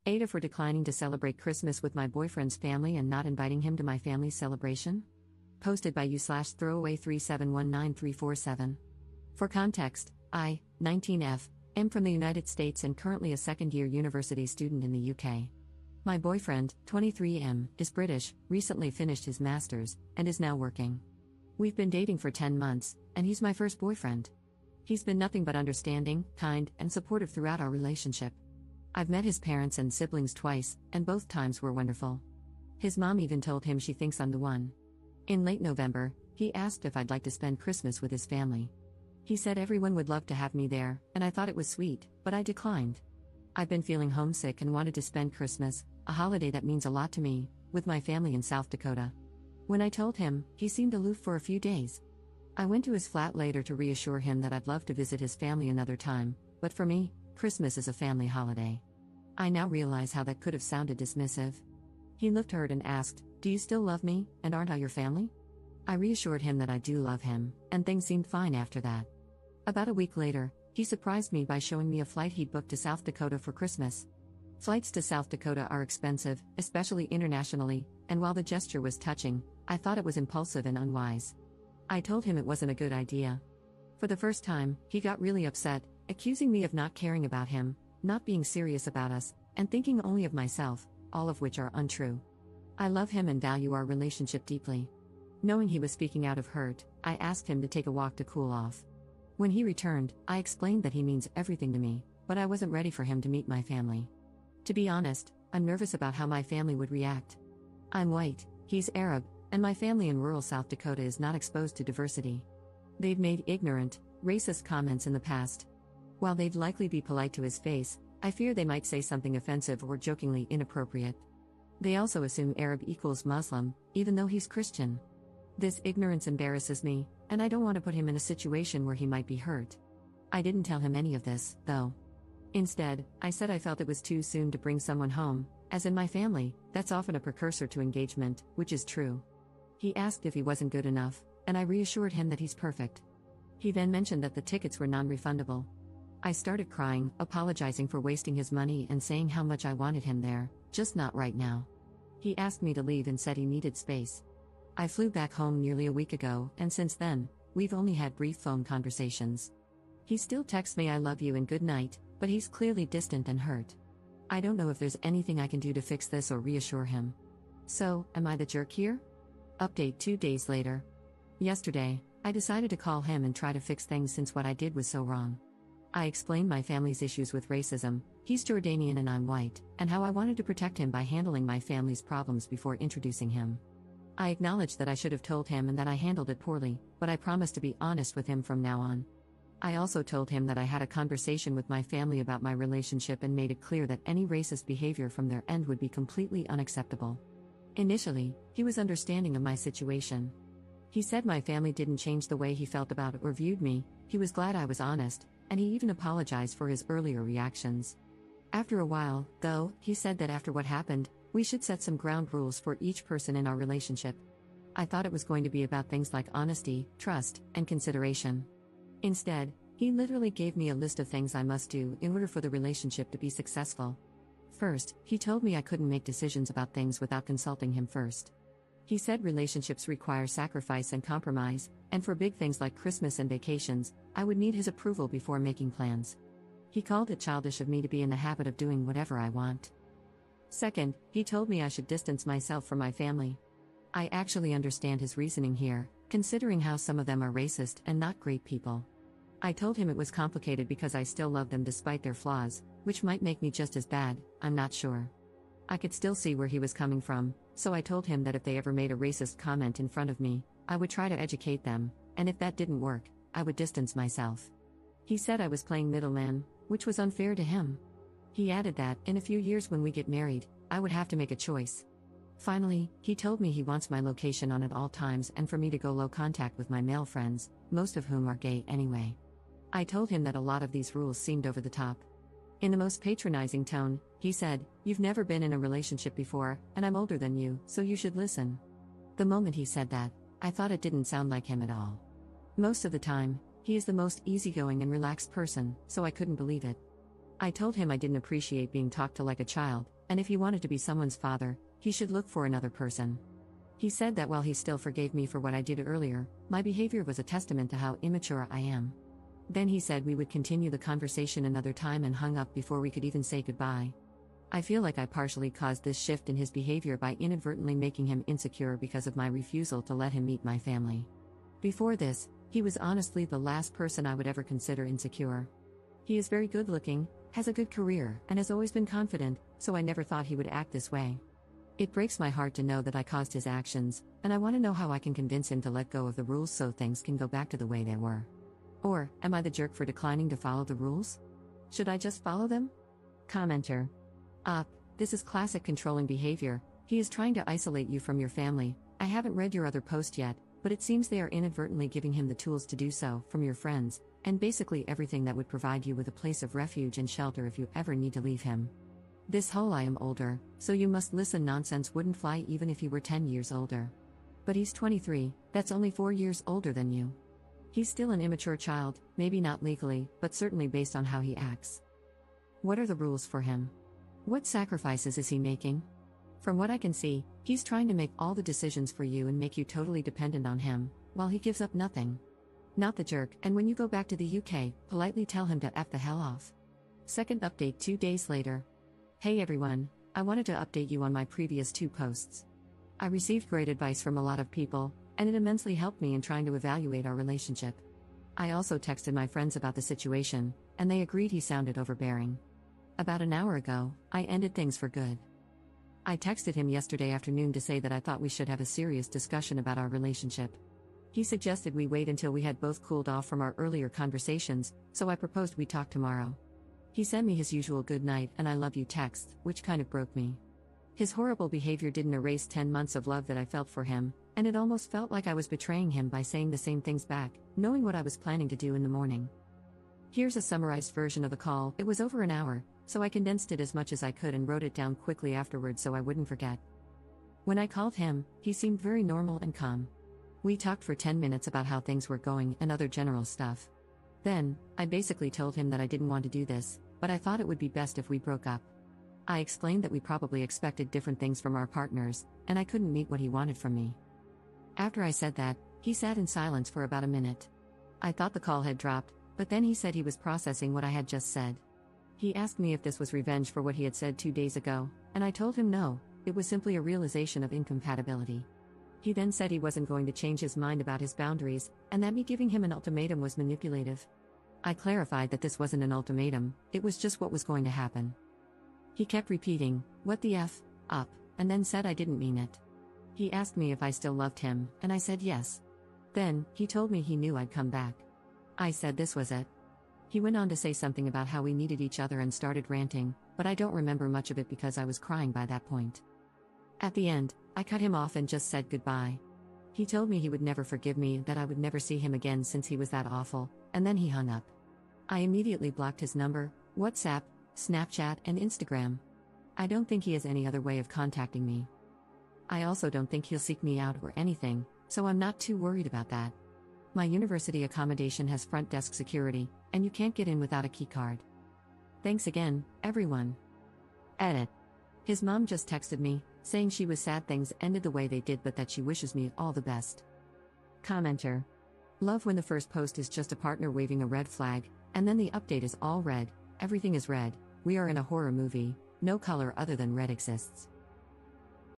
AITAH for declining to celebrate Christmas with my boyfriend's family and not inviting him to my family's celebration? Posted by you/throwaway3719347. For context, I, 19F, am from the United States and currently a second-year university student in the UK. My boyfriend, 23M, is British, recently finished his master's, and is now working. We've been dating for 10 months, and he's my first boyfriend. He's been nothing but understanding, kind, and supportive throughout our relationship. I've met his parents and siblings twice, and both times were wonderful. His mom even told him she thinks I'm the one. In late November, he asked if I'd like to spend Christmas with his family. He said everyone would love to have me there, and I thought it was sweet, but I declined. I've been feeling homesick and wanted to spend Christmas, a holiday that means a lot to me, with my family in South Dakota. When I told him, he seemed aloof for a few days. I went to his flat later to reassure him that I'd love to visit his family another time, but for me, Christmas is a family holiday. I now realize how that could have sounded dismissive. He looked hurt and asked, "Do you still love me, and aren't I your family?" I reassured him that I do love him, and things seemed fine after that. About a week later, he surprised me by showing me a flight he'd booked to South Dakota for Christmas. Flights to South Dakota are expensive, especially internationally, and while the gesture was touching, I thought it was impulsive and unwise. I told him it wasn't a good idea. For the first time, he got really upset, accusing me of not caring about him, not being serious about us, and thinking only of myself, all of which are untrue. I love him and value our relationship deeply. Knowing he was speaking out of hurt, I asked him to take a walk to cool off. When he returned, I explained that he means everything to me, but I wasn't ready for him to meet my family. To be honest, I'm nervous about how my family would react. I'm white, he's Arab, and my family in rural South Dakota is not exposed to diversity. They've made ignorant, racist comments in the past. While they'd likely be polite to his face, I fear they might say something offensive or jokingly inappropriate. They also assume Arab equals Muslim, even though he's Christian. This ignorance embarrasses me, and I don't want to put him in a situation where he might be hurt. I didn't tell him any of this, though. Instead, I said I felt it was too soon to bring someone home, as in my family, that's often a precursor to engagement, which is true. He asked if he wasn't good enough, and I reassured him that he's perfect. He then mentioned that the tickets were non-refundable. I started crying, apologizing for wasting his money and saying how much I wanted him there, just not right now. He asked me to leave and said he needed space. I flew back home nearly a week ago, and since then, we've only had brief phone conversations. He still texts me "I love you" and "good night," but he's clearly distant and hurt. I don't know if there's anything I can do to fix this or reassure him. So, am I the jerk here? Update 2 days later. Yesterday, I decided to call him and try to fix things since what I did was so wrong. I explained my family's issues with racism, he's Jordanian and I'm white, and how I wanted to protect him by handling my family's problems before introducing him. I acknowledged that I should have told him and that I handled it poorly, but I promised to be honest with him from now on. I also told him that I had a conversation with my family about my relationship and made it clear that any racist behavior from their end would be completely unacceptable. Initially, he was understanding of my situation. He said my family didn't change the way he felt about it or viewed me, he was glad I was honest, and he even apologized for his earlier reactions. After a while, though, he said that after what happened, we should set some ground rules for each person in our relationship. I thought it was going to be about things like honesty, trust, and consideration. Instead, he literally gave me a list of things I must do in order for the relationship to be successful. First, he told me I couldn't make decisions about things without consulting him first. He said relationships require sacrifice and compromise, and for big things like Christmas and vacations, I would need his approval before making plans. He called it childish of me to be in the habit of doing whatever I want. Second, he told me I should distance myself from my family. I actually understand his reasoning here, considering how some of them are racist and not great people. I told him it was complicated because I still love them despite their flaws, which might make me just as bad, I'm not sure. I could still see where he was coming from, so I told him that if they ever made a racist comment in front of me, I would try to educate them, and if that didn't work, I would distance myself. He said I was playing middleman, which was unfair to him. He added that, in a few years when we get married, I would have to make a choice. Finally, he told me he wants my location on at all times and for me to go low contact with my male friends, most of whom are gay anyway. I told him that a lot of these rules seemed over the top. In the most patronizing tone, he said, "You've never been in a relationship before, and I'm older than you, so you should listen." The moment he said that, I thought it didn't sound like him at all. Most of the time, he is the most easygoing and relaxed person, so I couldn't believe it. I told him I didn't appreciate being talked to like a child, and if he wanted to be someone's father, he should look for another person. He said that while he still forgave me for what I did earlier, my behavior was a testament to how immature I am. Then he said we would continue the conversation another time and hung up before we could even say goodbye. I feel like I partially caused this shift in his behavior by inadvertently making him insecure because of my refusal to let him meet my family. Before this, he was honestly the last person I would ever consider insecure. He is very good looking, has a good career, and has always been confident, so I never thought he would act this way. It breaks my heart to know that I caused his actions, and I want to know how I can convince him to let go of the rules so things can go back to the way they were. Or, am I the jerk for declining to follow the rules? Should I just follow them? Commenter. This is classic controlling behavior. He is trying to isolate you from your family. I haven't read your other post yet, but it seems they are inadvertently giving him the tools to do so, from your friends, and basically everything that would provide you with a place of refuge and shelter if you ever need to leave him. This whole "I am older, so you must listen" nonsense wouldn't fly even if he were 10 years older. But he's 23, that's only 4 years older than you. He's still an immature child, maybe not legally, but certainly based on how he acts. What are the rules for him? What sacrifices is he making? From what I can see, he's trying to make all the decisions for you and make you totally dependent on him, while he gives up nothing. Not the jerk, and when you go back to the UK, politely tell him to F the hell off. Second update 2 days later. Hey everyone, I wanted to update you on my previous 2 posts. I received great advice from a lot of people, and it immensely helped me in trying to evaluate our relationship. I also texted my friends about the situation, and they agreed he sounded overbearing. About an hour ago, I ended things for good. I texted him yesterday afternoon to say that I thought we should have a serious discussion about our relationship. He suggested we wait until we had both cooled off from our earlier conversations, so I proposed we talk tomorrow. He sent me his usual "good night" and "I love you" text, which kind of broke me. His horrible behavior didn't erase 10 months of love that I felt for him, and it almost felt like I was betraying him by saying the same things back, knowing what I was planning to do in the morning. Here's a summarized version of the call. It was over an hour, so I condensed it as much as I could and wrote it down quickly afterwards so I wouldn't forget. When I called him, he seemed very normal and calm. We talked for 10 minutes about how things were going and other general stuff. Then, I basically told him that I didn't want to do this, but I thought it would be best if we broke up. I explained that we probably expected different things from our partners, and I couldn't meet what he wanted from me. After I said that, he sat in silence for about a minute. I thought the call had dropped, but then he said he was processing what I had just said. He asked me if this was revenge for what he had said 2 days ago, and I told him no, it was simply a realization of incompatibility. He then said he wasn't going to change his mind about his boundaries, and that me giving him an ultimatum was manipulative. I clarified that this wasn't an ultimatum, it was just what was going to happen. He kept repeating, "What the F, up," and then said I didn't mean it. He asked me if I still loved him, and I said yes. Then, he told me he knew I'd come back. I said this was it. He went on to say something about how we needed each other and started ranting, but I don't remember much of it because I was crying by that point. At the end, I cut him off and just said goodbye. He told me he would never forgive me and that I would never see him again since he was that awful, and then he hung up. I immediately blocked his number, WhatsApp, Snapchat, and Instagram. I don't think he has any other way of contacting me. I also don't think he'll seek me out or anything, so I'm not too worried about that. My university accommodation has front desk security, and you can't get in without a key card. Thanks again, everyone. Edit. His mom just texted me, saying she was sad things ended the way they did but that she wishes me all the best. Commenter. Love when the first post is just a partner waving a red flag, and then the update is all red, everything is red, we are in a horror movie, no color other than red exists.